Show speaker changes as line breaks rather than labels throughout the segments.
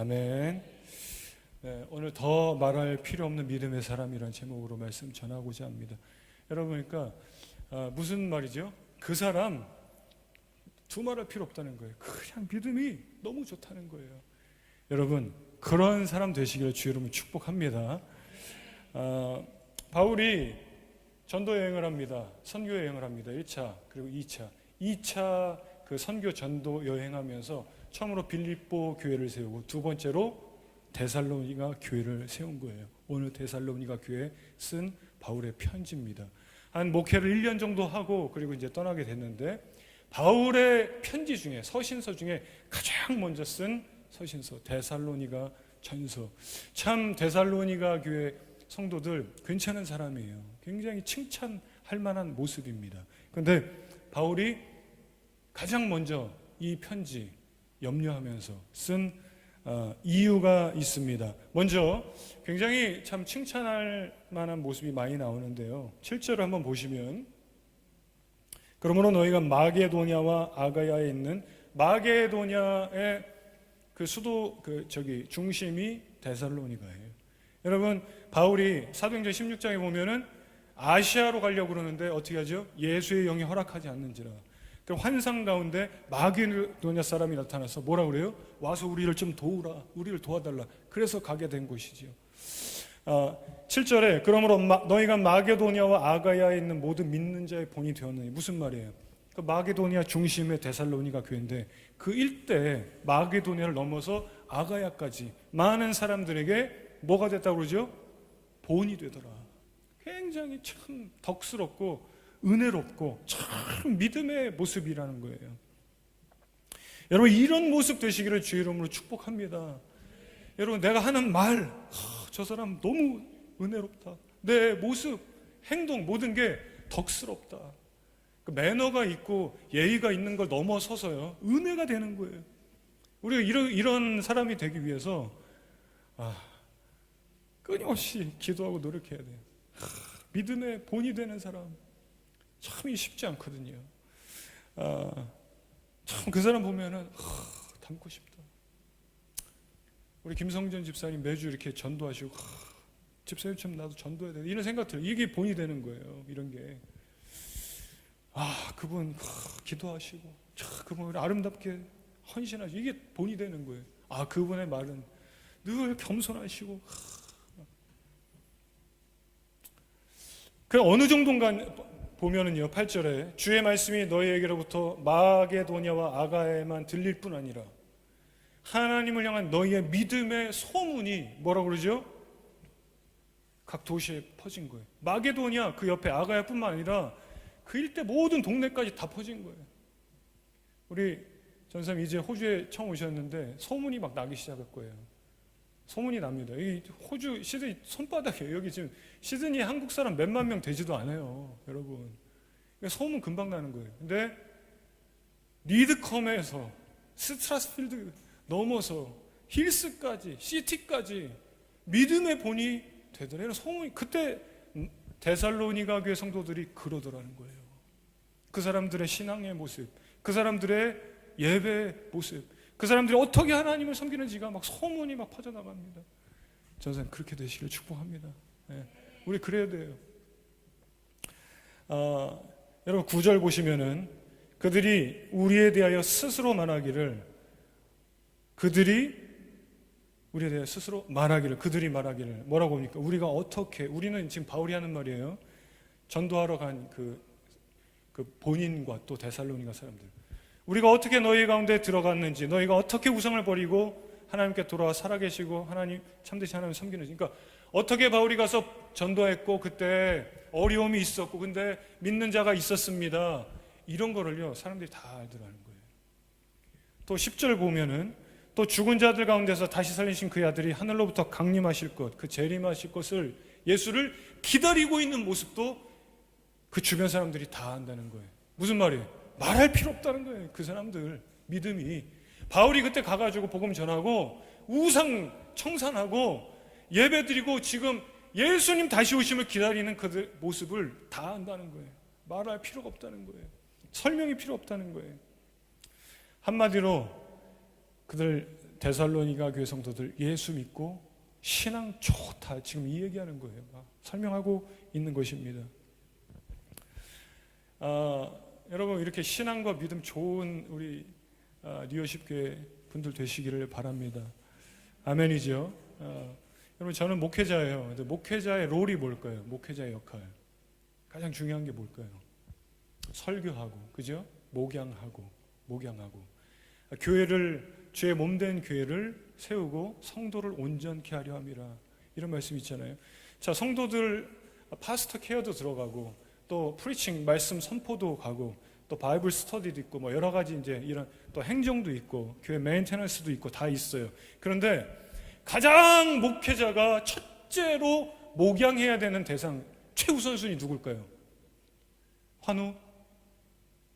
아멘. 네, 오늘 더 말할 필요 없는 믿음의 사람이라는 제목으로 말씀 전하고자 합니다. 여러분, 그러니까 무슨 말이죠? 그 사람 두말할 필요 없다는 거예요. 그냥 믿음이 너무 좋다는 거예요. 여러분, 그런 사람 되시기를 주 이름으로 축복합니다. 바울이 전도 여행을 합니다. 선교 여행을 합니다. 1차 그리고 2차 그 선교 전도 여행하면서 처음으로 빌립보 교회를 세우고 두 번째로 데살로니가 교회를 세운 거예요. 오늘 데살로니가 교회에 쓴 바울의 편지입니다. 한 목회를 1년 정도 하고 그리고 이제 떠나게 됐는데, 바울의 편지 중에, 서신서 중에 가장 먼저 쓴 서신서 데살로니가 전서. 참 데살로니가 교회 성도들 괜찮은 사람이에요. 굉장히 칭찬할 만한 모습입니다. 그런데 바울이 가장 먼저 이 편지 염려하면서 쓴 이유가 있습니다. 먼저 굉장히 참 칭찬할 만한 모습이 많이 나오는데요. 7절을 한번 보시면, 그러므로 너희가 마게도냐와 아가야에 있는, 마게도냐의 그 수도 중심이 데살로니가예요. 여러분, 바울이 사도행전 16장에 보면은 아시아로 가려고 그러는데 어떻게 하죠? 예수의 영이 허락하지 않는지라. 그 환상 가운데 마게도냐 사람이 나타나서 뭐라 그래요? 와서 우리를 좀 도우라, 우리를 도와달라. 그래서 가게 된 곳이지요. 7절에 그러므로 너희가 마게도냐와 아가야에 있는 모든 믿는 자의 본이 되었느니, 무슨 말이에요? 그 마게도냐 중심의 데살로니가 교회인데 그 일대 마게도냐를 넘어서 아가야까지 많은 사람들에게 뭐가 됐다고 그러죠? 본이 되더라. 굉장히 참 덕스럽고 은혜롭고 참 믿음의 모습이라는 거예요. 여러분, 이런 모습 되시기를 주의 이름으로 축복합니다. 여러분, 내가 하는 말, 저 사람 너무 은혜롭다. 내 모습, 행동, 모든 게 덕스럽다. 그 매너가 있고 예의가 있는 걸 넘어서서요, 은혜가 되는 거예요. 우리가 이런 사람이 되기 위해서 끊임없이 기도하고 노력해야 돼요. 믿음의 본이 되는 사람 참이 쉽지 않거든요. 참 그 사람 보면은 닮고 싶다. 우리 김성전 집사님 매주 이렇게 전도하시고, 집사님처럼 나도 전도해야 돼, 이런 생각 들어요. 이게 본이 되는 거예요. 이런 게 그분 기도하시고, 그분 아름답게 헌신하시고, 이게 본이 되는 거예요. 그분의 말은 늘 겸손하시고. 그 어느 정도인가 보면은요, 8절에 주의 말씀이 너희에게로부터 마게도냐와 아가야에만 들릴 뿐 아니라 하나님을 향한 너희의 믿음의 소문이 뭐라고 그러죠? 각 도시에 퍼진 거예요. 마게도냐 그 옆에 아가야뿐만 아니라 그 일대 모든 동네까지 다 퍼진 거예요. 우리 전사님 이제 호주에 처음 오셨는데 소문이 막 나기 시작할 거예요. 소문이 납니다. 이 호주 시드니 손바닥이에요. 여기 지금 시드니 한국 사람 몇만 명 되지도 않아요, 여러분. 소문 금방 나는 거예요. 근데 리드컴에서 스트라스필드 넘어서 힐스까지, 시티까지 믿음의 본이 되더래요. 소문이, 그때 데살로니가 교회 성도들이 그러더라는 거예요. 그 사람들의 신앙의 모습, 그 사람들의 예배의 모습, 그 사람들이 어떻게 하나님을 섬기는지가 막 소문이 막 퍼져나갑니다. 전사님 그렇게 되시길 축복합니다. 네. 우리 그래야 돼요. 여러분 9절 보시면은 그들이 우리에 대하여 스스로 말하기를, 그들이 뭐라고 합니까? 우리는 지금 바울이 하는 말이에요. 전도하러 간 그 본인과 또 데살로니가 사람들, 우리가 어떻게 너희 가운데 들어갔는지, 너희가 어떻게 우상을 버리고 하나님께 돌아와 살아계시고 하나님, 참되신 하나님을 섬기는지, 그러니까 어떻게 바울이 가서 전도했고 그때 어려움이 있었고 근데 믿는 자가 있었습니다, 이런 거를요 사람들이 다 알더라는 거예요. 또 10절 보면은 또 죽은 자들 가운데서 다시 살리신 그의 아들이 하늘로부터 강림하실 것, 그 재림하실 것을, 예수를 기다리고 있는 모습도 그 주변 사람들이 다 안다는 거예요. 무슨 말이에요? 말할 필요 없다는 거예요. 그 사람들 믿음이. 바울이 그때 가가지고 복음 전하고 우상 청산하고 예배드리고 지금 예수님 다시 오심을 기다리는 그들 모습을 다 안다는 거예요. 말할 필요가 없다는 거예요. 설명이 필요 없다는 거예요. 한마디로 그들 데살로니가 교회 성도들 예수 믿고 신앙 좋다, 지금 이 얘기하는 거예요. 설명하고 있는 것입니다. 여러분, 이렇게 신앙과 믿음 좋은 우리 리더십 교회 분들 되시기를 바랍니다. 아멘이죠. 여러분, 저는 목회자예요. 근데 목회자의 롤이 뭘까요? 목회자의 역할, 가장 중요한 게 뭘까요? 설교하고, 그죠? 목양하고 교회를, 주의 몸된 교회를 세우고 성도를 온전케 하려 함이라, 이런 말씀 있잖아요. 자, 성도들 파스터 케어도 들어가고, 또 프리칭, 말씀 선포도 가고, 또 바이블 스터디도 있고, 뭐 여러 가지 이제 이런 또 행정도 있고, 교회 메인테넌스도 있고, 다 있어요. 그런데 가장 목회자가 첫째로 목양해야 되는 대상, 최우선순위 누굴까요? 환우,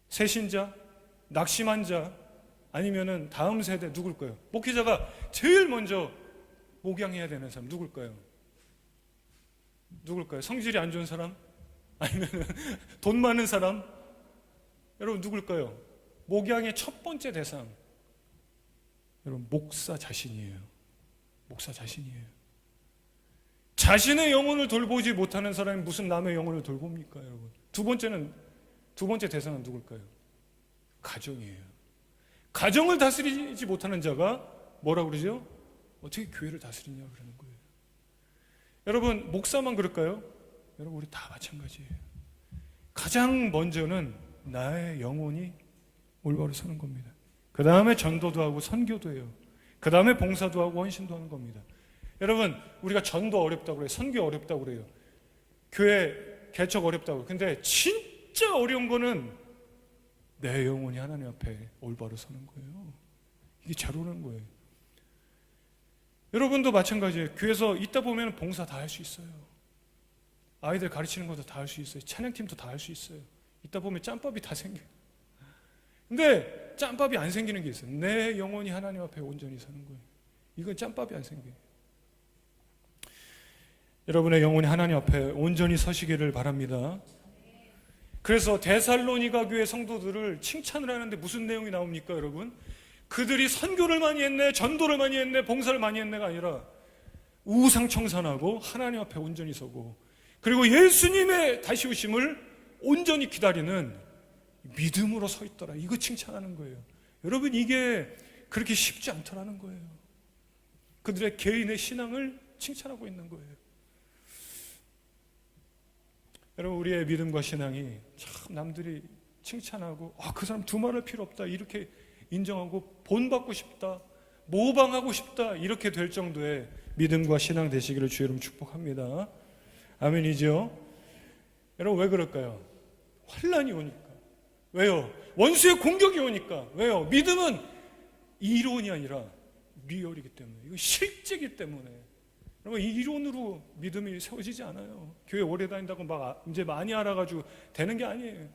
새신자, 낙심한 자, 아니면은 다음 세대 누굴까요? 목회자가 제일 먼저 목양해야 되는 사람 누굴까요? 성질이 안 좋은 사람? 아니면 돈 많은 사람? 여러분, 누굴까요? 목양의 첫 번째 대상, 여러분, 목사 자신이에요. 자신의 영혼을 돌보지 못하는 사람이 무슨 남의 영혼을 돌봅니까, 여러분? 두 번째 대상은 누굴까요? 가정이에요. 가정을 다스리지 못하는 자가 뭐라고 그러죠? 어떻게 교회를 다스리냐 그러는 거예요. 여러분, 목사만 그럴까요? 여러분, 우리 다 마찬가지예요. 가장 먼저는 나의 영혼이 올바로 서는 겁니다. 그 다음에 전도도 하고 선교도 해요. 그 다음에 봉사도 하고 헌신도 하는 겁니다. 여러분, 우리가 전도 어렵다고 그래요. 선교 어렵다고 그래요. 교회 개척 어렵다고. 근데 진짜 어려운 거는 내 영혼이 하나님 앞에 올바로 서는 거예요. 이게 잘 오는 거예요. 여러분도 마찬가지예요. 교회에서 있다 보면 봉사 다 할 수 있어요. 아이들 가르치는 것도 다 할 수 있어요. 찬양팀도 다 할 수 있어요. 있다 보면 짬밥이 다 생겨요. 근데 짬밥이 안 생기는 게 있어요. 내 영혼이 하나님 앞에 온전히 서는 거예요. 이건 짬밥이 안 생겨요. 여러분의 영혼이 하나님 앞에 온전히 서시기를 바랍니다. 그래서 데살로니가 교회 성도들을 칭찬을 하는데 무슨 내용이 나옵니까, 여러분? 그들이 선교를 많이 했네, 전도를 많이 했네, 봉사를 많이 했네가 아니라 우상청산하고 하나님 앞에 온전히 서고, 그리고 예수님의 다시 오심을 온전히 기다리는 믿음으로 서 있더라, 이거 칭찬하는 거예요. 여러분, 이게 그렇게 쉽지 않더라는 거예요. 그들의 개인의 신앙을 칭찬하고 있는 거예요. 여러분, 우리의 믿음과 신앙이 참 남들이 칭찬하고 그 사람 두말할 필요 없다, 이렇게 인정하고 본받고 싶다, 모방하고 싶다, 이렇게 될 정도의 믿음과 신앙 되시기를 주의 이름 축복합니다. 아멘이죠? 여러분, 왜 그럴까요? 환난이 오니까. 왜요? 원수의 공격이 오니까. 왜요? 믿음은 이론이 아니라 리얼이기 때문에, 이거 실제이기 때문에. 여러분, 이론으로 믿음이 세워지지 않아요. 교회 오래 다닌다고 막 이제 많이 알아가지고 되는 게 아니에요.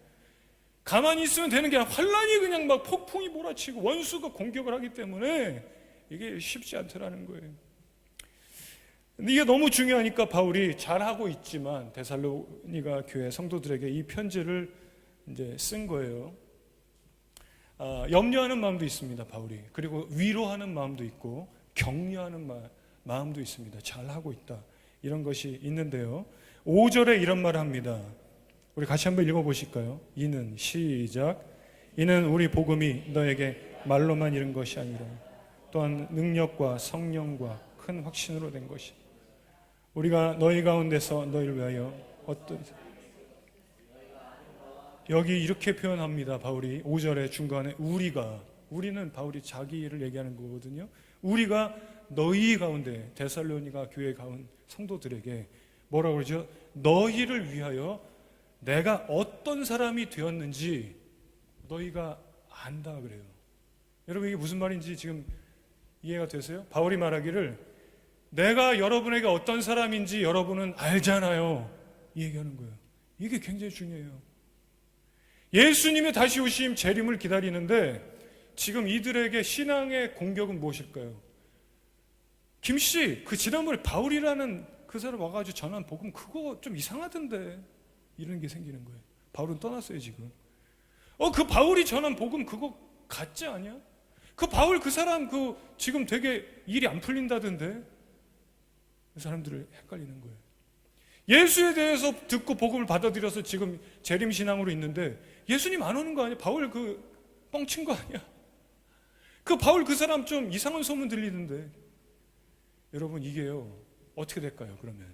가만히 있으면 되는 게 아니라 환란이 그냥 막 폭풍이 몰아치고 원수가 공격을 하기 때문에 이게 쉽지 않더라는 거예요. 근데 이게 너무 중요하니까 바울이 잘하고 있지만 데살로니가 교회 성도들에게 이 편지를 이제 쓴 거예요. 염려하는 마음도 있습니다, 바울이. 그리고 위로하는 마음도 있고 격려하는 마음도 있습니다. 잘하고 있다, 이런 것이 있는데요. 5절에 이런 말을 합니다. 우리 같이 한번 읽어보실까요? 이는, 시작. 이는 우리 복음이 너에게 말로만 이른 것이 아니라 또한 능력과 성령과 큰 확신으로 된 것이, 우리가 너희 가운데서 너희를 위하여 어떤, 여기 이렇게 표현합니다, 바울이. 5절의 중간에 우리는 바울이 자기를 얘기하는 거거든요. 우리가 너희 가운데, 데살로니가 교회 가운 성도들에게 뭐라고 그러죠? 너희를 위하여 내가 어떤 사람이 되었는지 너희가 안다 그래요. 여러분, 이게 무슨 말인지 지금 이해가 되세요? 바울이 말하기를 내가 여러분에게 어떤 사람인지 여러분은 알잖아요, 이 얘기하는 거예요. 이게 굉장히 중요해요. 예수님의 다시 오심, 재림을 기다리는데 지금 이들에게 신앙의 공격은 무엇일까요? 김씨, 그 지난번에 바울이라는 그 사람 와가지고 전한 복음 그거 좀 이상하던데, 이런 게 생기는 거예요. 바울은 떠났어요, 지금. 그 바울이 전한 복음 그거 가짜 아니야? 그 바울 그 사람 지금 되게 일이 안 풀린다던데. 그 사람들을 헷갈리는 거예요. 예수에 대해서 듣고 복음을 받아들여서 지금 재림신앙으로 있는데 예수님 안 오는 거 아니야? 바울 뻥친 거 아니야? 바울 그 사람 좀 이상한 소문 들리는데. 여러분, 이게요 어떻게 될까요? 그러면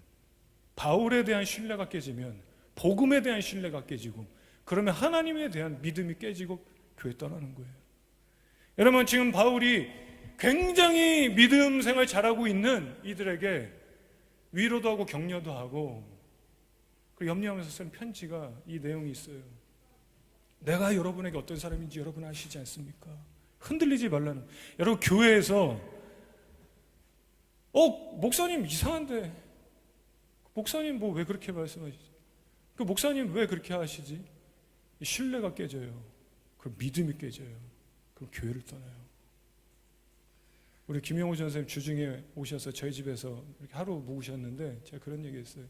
바울에 대한 신뢰가 깨지면 복음에 대한 신뢰가 깨지고, 그러면 하나님에 대한 믿음이 깨지고 교회 떠나는 거예요. 여러분, 지금 바울이 굉장히 믿음 생활 잘하고 있는 이들에게 위로도 하고 격려도 하고, 그리고 염려하면서 쓴 편지가 이 내용이 있어요. 내가 여러분에게 어떤 사람인지 여러분 아시지 않습니까? 흔들리지 말라는. 여러분, 교회에서 목사님 이상한데, 목사님 왜 그렇게 말씀하시지? 목사님 왜 그렇게 하시지? 신뢰가 깨져요. 그럼 믿음이 깨져요. 그럼 교회를 떠나요. 우리 김영호 전사님 주중에 오셔서 저희 집에서 이렇게 하루 묵으셨는데, 제가 그런 얘기 했어요.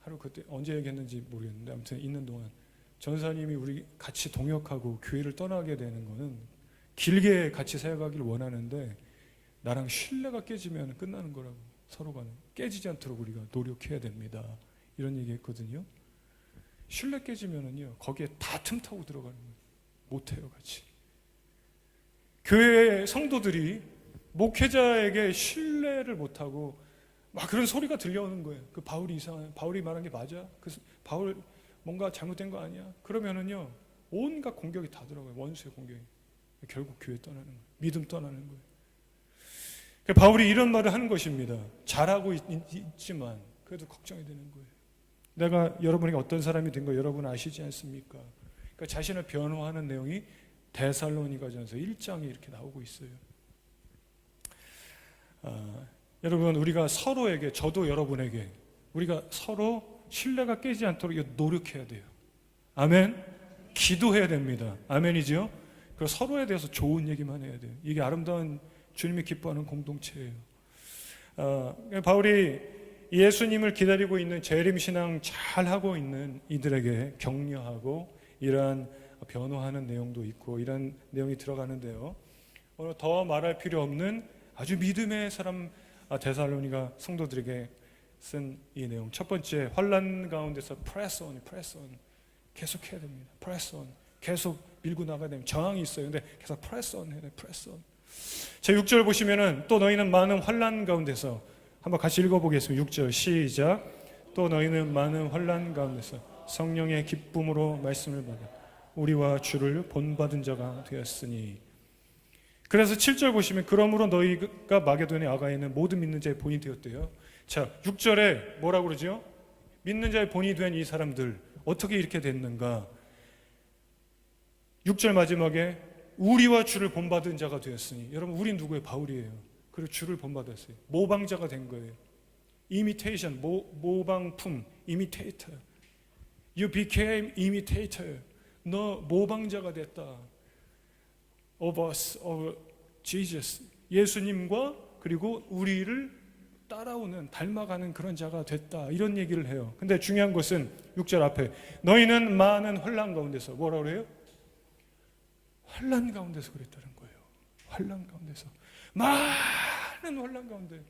하루 그때 언제 얘기했는지 모르겠는데, 아무튼 있는 동안 전사님이 우리 같이 동역하고 교회를 떠나게 되는 거는 길게 같이 사역하기를 원하는데, 나랑 신뢰가 깨지면 끝나는 거라고. 서로가 깨지지 않도록 우리가 노력해야 됩니다. 이런 얘기 했거든요. 신뢰 깨지면은요, 거기에 다 틈타고 들어가는 거예요. 못해요, 같이. 교회 성도들이 목회자에게 신뢰를 못하고 막 그런 소리가 들려오는 거예요. 바울이 이상해. 바울이 말한 게 맞아? 바울 뭔가 잘못된 거 아니야? 그러면은요, 온갖 공격이 다 들어가요. 원수의 공격이. 결국 교회 떠나는 거예요. 믿음 떠나는 거예요. 바울이 이런 말을 하는 것입니다. 잘하고 있지만 그래도 걱정이 되는 거예요. 내가 여러분에게 어떤 사람이 된 거 여러분 아시지 않습니까? 그러니까 자신을 변호하는 내용이 데살로니가전서 1장에 이렇게 나오고 있어요. 여러분, 우리가 서로에게, 저도 여러분에게, 우리가 서로 신뢰가 깨지 않도록 노력해야 돼요. 아멘. 기도해야 됩니다. 아멘이죠? 그리고 서로에 대해서 좋은 얘기만 해야 돼요. 이게 아름다운 주님이 기뻐하는 공동체예요. 바울이 예수님을 기다리고 있는 재림신앙 잘하고 있는 이들에게 격려하고 이러한 변호하는 내용도 있고 이런 내용이 들어가는데요. 오늘 더 말할 필요 없는 아주 믿음의 사람 데살로니가 성도들에게 쓴 이 내용. 첫 번째, 환난 가운데서 press on 계속 해야 됩니다. press on 계속 밀고 나가야 됩니다. 저항이 있어요. 근데 계속 press on 해야 돼요. press on. 제 6절 보시면은 또 너희는 많은 환난 가운데서, 한번 같이 읽어보겠습니다. 6절 시작. 또 너희는 많은 환난 가운데서 성령의 기쁨으로 말씀을 받아 우리와 주를 본받은 자가 되었으니. 그래서 7절 보시면 그러므로 너희가 마게도냐 아가야는 모든 믿는 자의 본이 되었대요. 자, 6절에 뭐라고 그러죠? 믿는 자의 본이 된 이 사람들 어떻게 이렇게 됐는가? 6절 마지막에 우리와 주를 본받은 자가 되었으니. 여러분, 우린 누구예요? 바울이에요. 그리고 주를 본받았어요. 모방자가 된 거예요. imitation, 모방품, imitator. You became imitator. 너 모방자가 됐다. Of us, of Jesus. 예수님과 그리고 우리를 따라오는, 닮아가는 그런 자가 됐다. 이런 얘기를 해요. 근데 중요한 것은 6절 앞에 너희는 많은 환난 가운데서, 뭐라고 그래요? 환난 가운데서 그랬다는 거예요. 환난 가운데서. 많은 환난 가운데.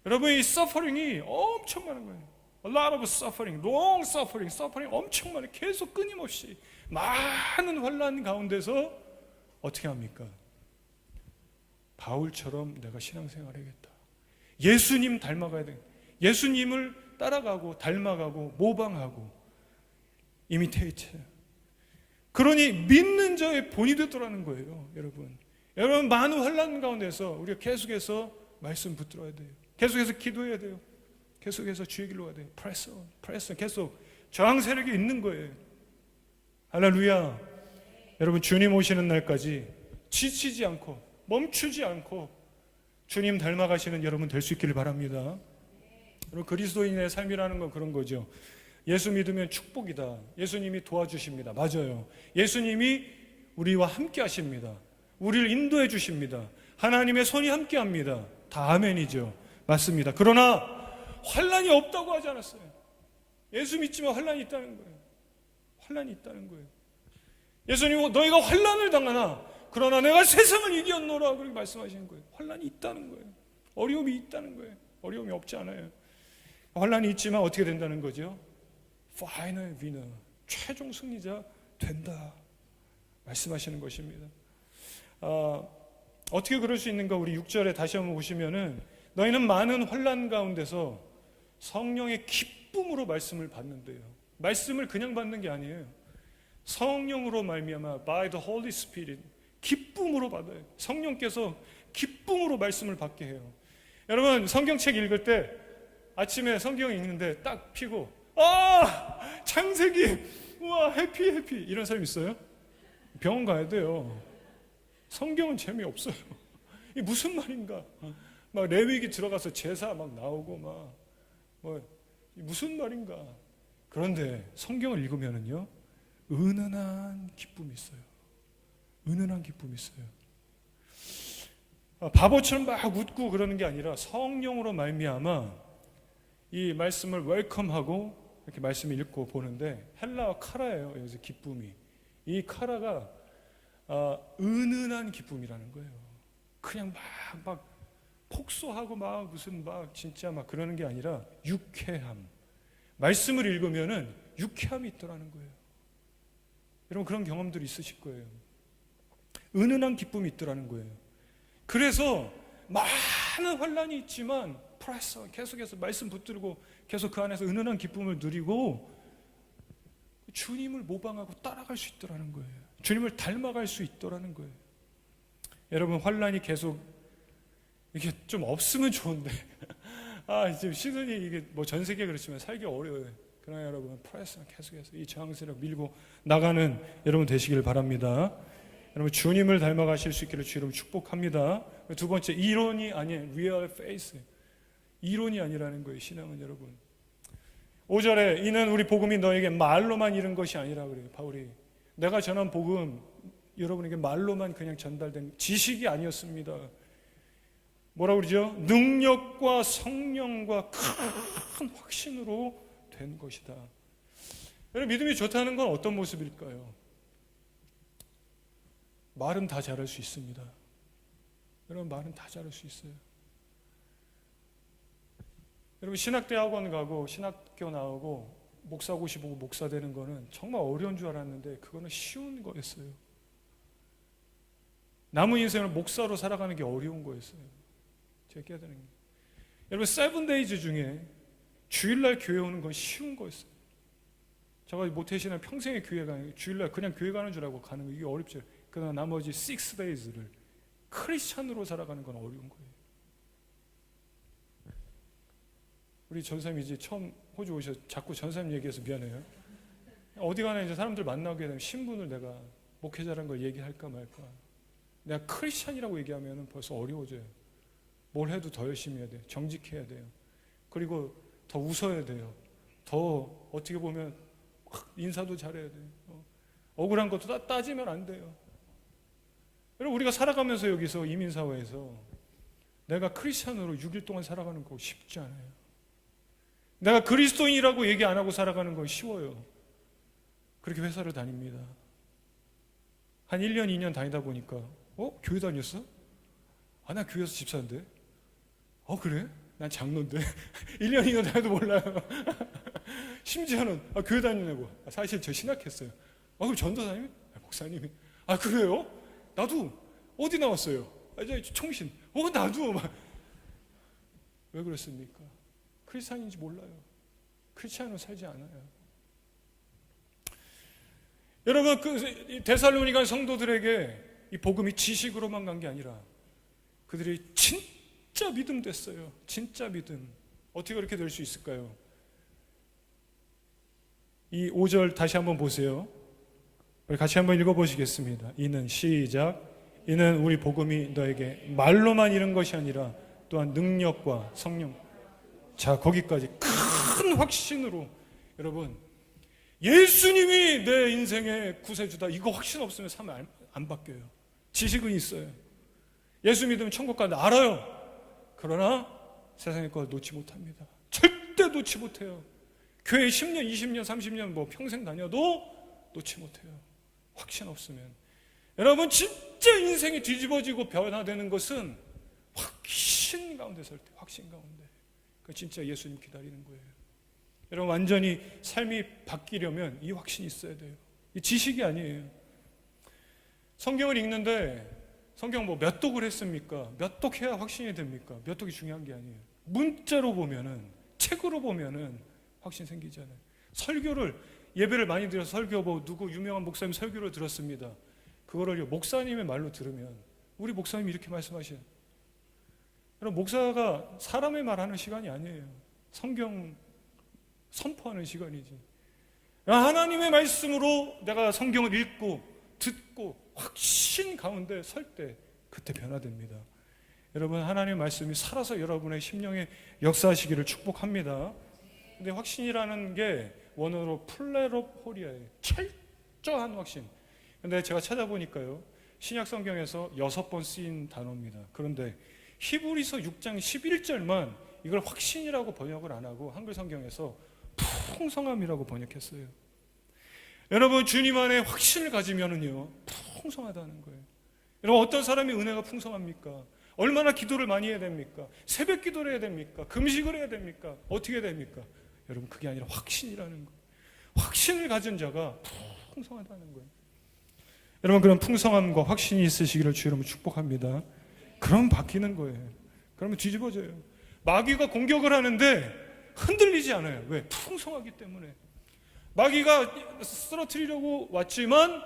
여러분, 이 suffering이 엄청 많은 거예요. A lot of suffering, long suffering 엄청 많아요. 계속 끊임없이 많은 환난 가운데서 어떻게 합니까? 바울처럼 내가 신앙생활 해야겠다. 예수님 닮아가야 돼. 예수님을 따라가고 닮아가고 모방하고 imitate. 그러니 믿는 자의 본이 되더라는 거예요. 여러분 많은 환난 가운데서 우리가 계속해서 말씀 붙들어야 돼요. 계속해서 기도해야 돼요. 계속해서 주의 길로 가야 돼요. press on. 계속 저항 세력이 있는 거예요. 할렐루야. 여러분, 주님 오시는 날까지 지치지 않고 멈추지 않고 주님 닮아가시는 여러분 될 수 있기를 바랍니다. 여러분, 그리스도인의 삶이라는 건 그런 거죠. 예수 믿으면 축복이다. 예수님이 도와주십니다. 맞아요. 예수님이 우리와 함께 하십니다. 우리를 인도해 주십니다. 하나님의 손이 함께 합니다. 다 아멘이죠. 맞습니다. 그러나 환난이 없다고 하지 않았어요. 예수 믿지만 환난이 있다는 거예요. 환난이 있다는 거예요. 예수님, 너희가 환난을 당하나 그러나 내가 세상을 이겼노라 그렇게 말씀하시는 거예요. 환난이 있다는 거예요. 어려움이 있다는 거예요. 어려움이 없지 않아요. 환난이 있지만 어떻게 된다는 거죠? Final winner, 최종 승리자 된다 말씀하시는 것입니다. 어떻게 그럴 수 있는가? 우리 6절에 다시 한번 보시면은 너희는 많은 환난 가운데서 성령의 기쁨으로 말씀을 받는데요. 말씀을 그냥 받는 게 아니에요. 성령으로 말미암아 by the Holy Spirit 기쁨으로 받아요. 성령께서 기쁨으로 말씀을 받게 해요. 여러분 성경책 읽을 때 아침에 성경 읽는데 딱 피고 창세기 우와 해피 이런 사람 있어요? 병원 가야 돼요. 성경은 재미없어요. 이게 무슨 말인가? 막 레위기 들어가서 제사 막 나오고 무슨 말인가? 그런데 성경을 읽으면은요 은은한 기쁨이 있어요. 은은한 기쁨이 있어요. 바보처럼 막 웃고 그러는 게 아니라 성령으로 말미암아 이 말씀을 웰컴하고 이렇게 말씀을 읽고 보는데 헬라어 카라예요. 여기서 기쁨이. 이 카라가 은은한 기쁨이라는 거예요. 그냥 막 폭소하고 막 무슨 막 진짜 막 그러는 게 아니라 유쾌함. 말씀을 읽으면은 유쾌함이 있더라는 거예요. 여러분 그런 경험들이 있으실 거예요. 은은한 기쁨이 있더라는 거예요. 그래서 많은 환난이 있지만 프레스 계속해서 말씀 붙들고 계속 그 안에서 은은한 기쁨을 누리고 주님을 모방하고 따라갈 수 있더라는 거예요. 주님을 닮아갈 수 있더라는 거예요. 여러분 환난이 계속 이게 좀 없으면 좋은데 지금 시즌이 이게 뭐 전 세계 그렇지만 살기 어려워요. 그러나 여러분 프레스 계속해서 이 저항세력 밀고 나가는 여러분 되시길 바랍니다. 여러분 주님을 닮아가실 수 있기를 주님 축복합니다. 두 번째 이론이 아니에요. real faith. 이론이 아니라는 거예요. 신앙은 여러분. 5절에 이는 우리 복음이 너에게 말로만 이른 것이 아니라 그래요. 바울이 내가 전한 복음 여러분에게 말로만 그냥 전달된 지식이 아니었습니다. 뭐라고 그러죠? 능력과 성령과 큰 확신으로 된 것이다. 여러분 믿음이 좋다는 건 어떤 모습일까요? 말은 다 잘할 수 있습니다. 여러분 말은 다 잘할 수 있어요. 여러분 신학대학원 가고 신학교 나오고 목사고시 보고 목사 되는 거는 정말 어려운 줄 알았는데 그거는 쉬운 거였어요. 남은 인생을 목사로 살아가는 게 어려운 거였어요. 제가 깨닫는 게. 여러분 세븐데이즈 중에 주일날 교회 오는 건 쉬운 거였어요. 제가 모태신앙 평생에 교회 가는 주일날 그냥 교회 가는 줄 알고 가는 거 이게 어렵죠. 그러나 나머지 6데이즈를 크리스찬으로 살아가는 건 어려운 거예요. 우리 전사님 이제 처음 호주 오셔서 자꾸 전사님 얘기해서 미안해요. 어디 가나 이제 사람들 만나게 되면 신분을 내가 목회자라는 걸 얘기할까 말까. 내가 크리스찬이라고 얘기하면 벌써 어려워져요. 뭘 해도 더 열심히 해야 돼요. 정직해야 돼요. 그리고 더 웃어야 돼요. 더 어떻게 보면 인사도 잘해야 돼요. 억울한 것도 따지면 안 돼요. 여러분 우리가 살아가면서 여기서 이민사회에서 내가 크리스찬으로 6일 동안 살아가는 거 쉽지 않아요. 내가 그리스도인이라고 얘기 안 하고 살아가는 건 쉬워요. 그렇게 회사를 다닙니다. 한 1년, 2년 다니다 보니까 교회 다녔어? 나 교회에서 집사인데? 그래? 난 장로인데? 1년, 2년 다녀도 몰라요. 심지어는 교회 다니냐고. 사실 저 신학했어요. 그럼 전도사님? 목사님이. 그래요? 나도 어디 나왔어요? 이제 총신. 나도 막. 왜 그랬습니까? 크리스찬인지 몰라요. 크리스찬으로 살지 않아요. 여러분 그 데살로니가 성도들에게 이 복음이 지식으로만 간 게 아니라 그들이 진짜 믿음 됐어요. 진짜 믿음. 어떻게 그렇게 될 수 있을까요? 이 5절 다시 한번 보세요. 우리 같이 한번 읽어보시겠습니다. 이는 시작. 이는 우리 복음이 너에게 말로만 이른 것이 아니라 또한 능력과 성령. 자 거기까지 큰 확신으로 여러분 예수님이 내 인생의 구세주다. 이거 확신 없으면 삶 안 바뀌어요. 지식은 있어요. 예수 믿으면 천국 가는데 알아요. 그러나 세상의 것 놓지 못합니다. 절대 놓지 못해요. 교회 10년, 20년, 30년 뭐 평생 다녀도 놓지 못해요. 확신 없으면. 여러분, 진짜 인생이 뒤집어지고 변화되는 것은 확신 가운데 설 때, 확신 가운데. 그 진짜 예수님 기다리는 거예요. 여러분, 완전히 삶이 바뀌려면 이 확신이 있어야 돼요. 이 지식이 아니에요. 성경을 읽는데 성경 뭐 몇 독을 했습니까? 몇 독 해야 확신이 됩니까? 몇 독이 중요한 게 아니에요. 문자로 보면은, 책으로 보면은 확신 생기잖아요. 설교를, 예배를 많이 드려서 설교 뭐 누구 유명한 목사님 설교를 들었습니다. 그거를 목사님의 말로 들으면, 우리 목사님이 이렇게 말씀하셔요. 여러분, 목사가 사람의 말하는 시간이 아니에요. 성경 선포하는 시간이지. 하나님의 말씀으로 내가 성경을 읽고 듣고 확신 가운데 설 때, 그때 변화됩니다. 여러분, 하나님의 말씀이 살아서 여러분의 심령에 역사하시기를 축복합니다. 근데 확신이라는 게 원어로 플레로포리아예요. 철저한 확신. 근데 제가 찾아보니까요, 신약 성경에서 6번 쓰인 단어입니다. 그런데 히브리서 6장 11절만 이걸 확신이라고 번역을 안 하고 한글 성경에서 풍성함이라고 번역했어요. 여러분, 주님 안에 확신을 가지면은요, 풍성하다는 거예요. 여러분, 어떤 사람이 은혜가 풍성합니까? 얼마나 기도를 많이 해야 됩니까? 새벽 기도를 해야 됩니까? 금식을 해야 됩니까? 어떻게 됩니까? 여러분, 그게 아니라 확신이라는 거예요. 확신을 가진 자가 풍성하다는 거예요. 여러분, 그런 풍성함과 확신이 있으시기를 주 이름으로 축복합니다. 그럼 바뀌는 거예요. 그러면 뒤집어져요. 마귀가 공격을 하는데 흔들리지 않아요. 왜? 풍성하기 때문에. 마귀가 쓰러뜨리려고 왔지만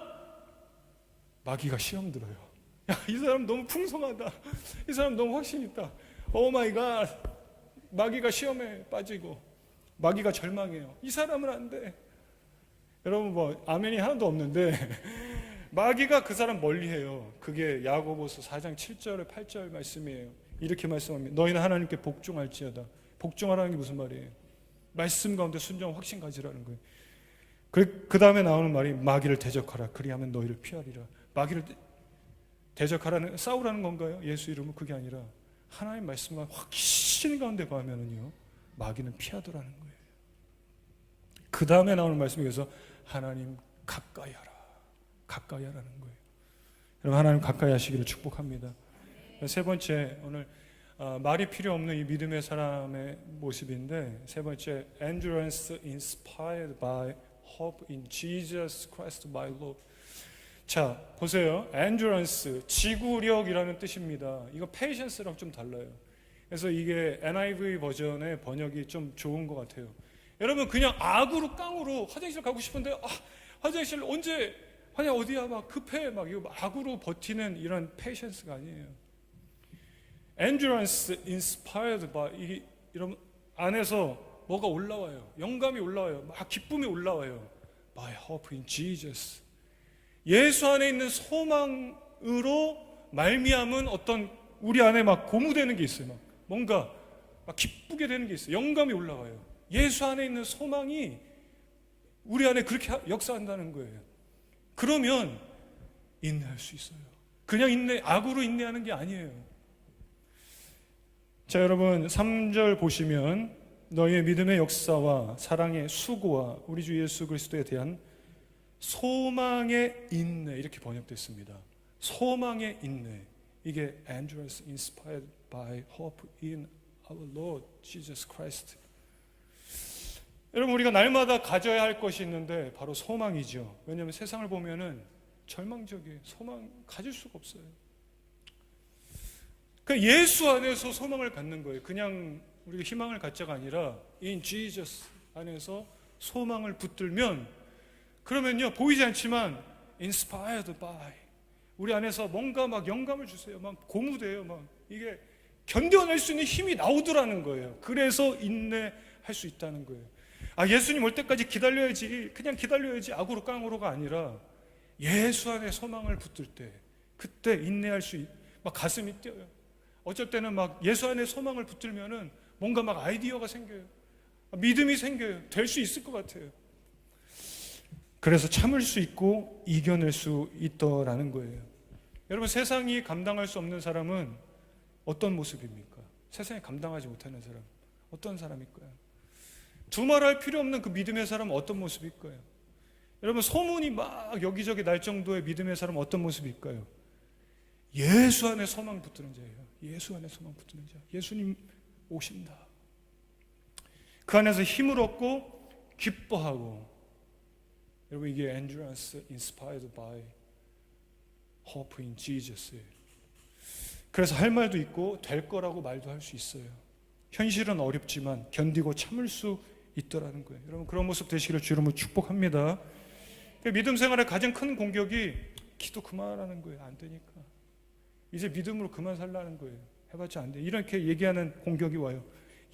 마귀가 시험 들어요. 야, 이 사람 너무 풍성하다. 이 사람 너무 확신 있다. 오 마이 갓. 마귀가 시험에 빠지고 마귀가 절망해요. 이 사람은 안 돼. 여러분, 뭐 아멘이 하나도 없는데 마귀가 그 사람 멀리해요. 그게 야고보서 4장 7절에 8절 말씀이에요. 이렇게 말씀합니다. 너희는 하나님께 복종할지어다. 복종하라는 게 무슨 말이에요? 말씀 가운데 순종 확신 가지라는 거예요. 그 다음에 나오는 말이 마귀를 대적하라. 그리하면 너희를 피하리라. 마귀를 대적하라는, 싸우라는 건가요? 예수 이름은 그게 아니라 하나님 말씀과 확신 가운데 가면은요, 마귀는 피하더라는 거예요. 그 다음에 나오는 말씀이 그래서 하나님 가까이 하라. 가까이 하라는 거예요. 여러분, 하나님 가까이 하시기를 축복합니다. 세 번째, 오늘 말이 필요 없는 이 믿음의 사람의 모습인데, 세 번째, endurance inspired by hope in Jesus Christ my Lord. 자, 보세요. endurance, 지구력이라는 뜻입니다. 이거 patience랑 좀 달라요. 그래서 이게 NIV 버전의 번역이 좀 좋은 것 같아요. 여러분, 그냥 악으로 깡으로 화장실 가고 싶은데, 화장실 언제 하냐, 어디야, 막 급해, 막 이거 악으로 버티는 이런 patience가 아니에요. endurance inspired by, 이게 이런 안에서 뭐가 올라와요. 영감이 올라와요. 막 기쁨이 올라와요. by hope in Jesus. 예수 안에 있는 소망으로 말미암은 어떤 우리 안에 막 고무되는 게 있어요. 막 뭔가 막 기쁘게 되는 게 있어요. 영감이 올라와요. 예수 안에 있는 소망이 우리 안에 그렇게 역사한다는 거예요. 그러면 인내할 수 있어요. 그냥 악으로 인내하는 게 아니에요. 자, 여러분, 3절 보시면 너희의 믿음의 역사와 사랑의 수고와 우리 주 예수 그리스도에 대한 소망의 인내, 이렇게 번역됐습니다. 소망의 인내. 이게 endurance inspired by hope in our Lord Jesus Christ. 여러분, 우리가 날마다 가져야 할 것이 있는데 바로 소망이죠. 왜냐하면 세상을 보면은 절망적이에요. 소망 가질 수가 없어요. 그러니까 예수 안에서 소망을 갖는 거예요. 그냥 우리가 희망을 갖자가 아니라 in Jesus 안에서 소망을 붙들면, 그러면요, 보이지 않지만 inspired by, 우리 안에서 뭔가 막 영감을 주세요. 막 고무돼요. 막 이게 견뎌낼 수 있는 힘이 나오더라는 거예요. 그래서 인내할 수 있다는 거예요. 예수님 올 때까지 기다려야지, 그냥 기다려야지, 악으로 깡으로가 아니라 예수 안에 소망을 붙들 때, 그때 인내할 수 막 가슴이 뛰어요. 어쩔 때는 막 예수 안에 소망을 붙들면은 뭔가 막 아이디어가 생겨요. 믿음이 생겨요. 될 수 있을 것 같아요. 그래서 참을 수 있고 이겨낼 수 있더라는 거예요. 여러분, 세상이 감당할 수 없는 사람은 어떤 모습입니까? 세상이 감당하지 못하는 사람, 어떤 사람일까요? 두말할 필요 없는 그 믿음의 사람은 어떤 모습일까요? 여러분, 소문이 막 여기저기 날 정도의 믿음의 사람은 어떤 모습일까요? 예수 안에 소망 붙드는 자예요. 예수 안에 소망 붙드는 자. 예수님 오신다. 그 안에서 힘을 얻고 기뻐하고. 여러분, 이게 endurance inspired by hope in Jesus예요. 그래서 할 말도 있고 될 거라고 말도 할 수 있어요. 현실은 어렵지만 견디고 참을 수 있더라는 거예요. 여러분, 그런 모습 되시기를 주 이름으로 축복합니다. 믿음 생활의 가장 큰 공격이 기도 그만하는 거예요. 안 되니까. 이제 믿음으로 그만 살라는 거예요. 해봤자 안 돼. 이렇게 얘기하는 공격이 와요.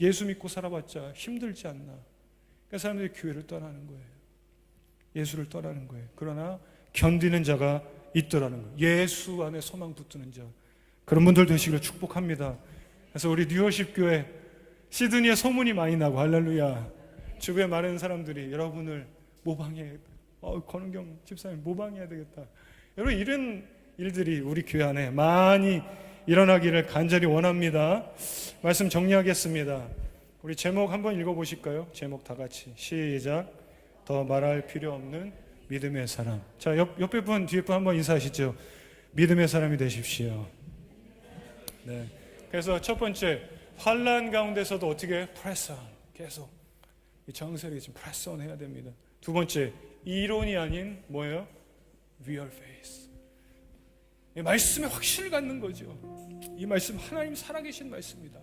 예수 믿고 살아봤자 힘들지 않나. 그러니까 사람들이 교회를 떠나는 거예요. 예수를 떠나는 거예요. 그러나 견디는 자가 있더라는 거예요. 예수 안에 소망 붙드는 자. 그런 분들 되시기를 축복합니다. 그래서 우리 뉴워십 교회 시드니에 소문이 많이 나고 할렐루야. 주변에 많은 사람들이 여러분을 모방해. 권은경 집사님 모방해야 되겠다. 여러분, 이런 일들이 우리 교회 안에 많이 일어나기를 간절히 원합니다. 말씀 정리하겠습니다. 우리 제목 한번 읽어보실까요? 제목 다 같이 시작. 더 말할 필요 없는 믿음의 사람. 자, 옆에 분 뒤에 분 한번 인사하시죠. 믿음의 사람이 되십시오. 네. 그래서 첫 번째, 환난 가운데서도 어떻게 press on, 계속 이 정세를 지금 press on 해야 됩니다. 두 번째, 이론이 아닌 뭐예요? real faith. 이 말씀에 확신을 갖는 거죠. 이 말씀 하나님 살아계신 말씀이다.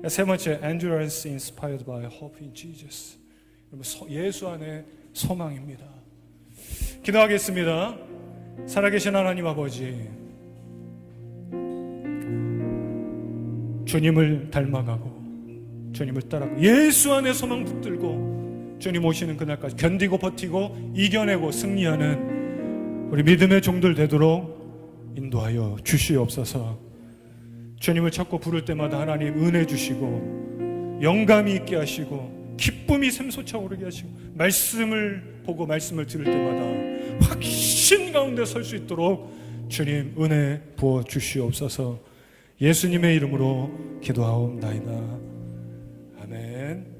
세 번째, endurance inspired by hope in Jesus. 예수 안에 소망입니다. 기도하겠습니다. 살아계신 하나님 아버지, 주님을 닮아가고 주님을 따라가고 예수 안에 소망 붙들고 주님 오시는 그날까지 견디고 버티고 이겨내고 승리하는 우리 믿음의 종들 되도록 인도하여 주시옵소서. 주님을 찾고 부를 때마다 하나님 은혜 주시고 영감이 있게 하시고 기쁨이 샘솟아 오르게 하시고 말씀을 보고 말씀을 들을 때마다 확신 가운데 설 수 있도록 주님 은혜 부어 주시옵소서. 예수님의 이름으로 기도하옵나이다. 아멘.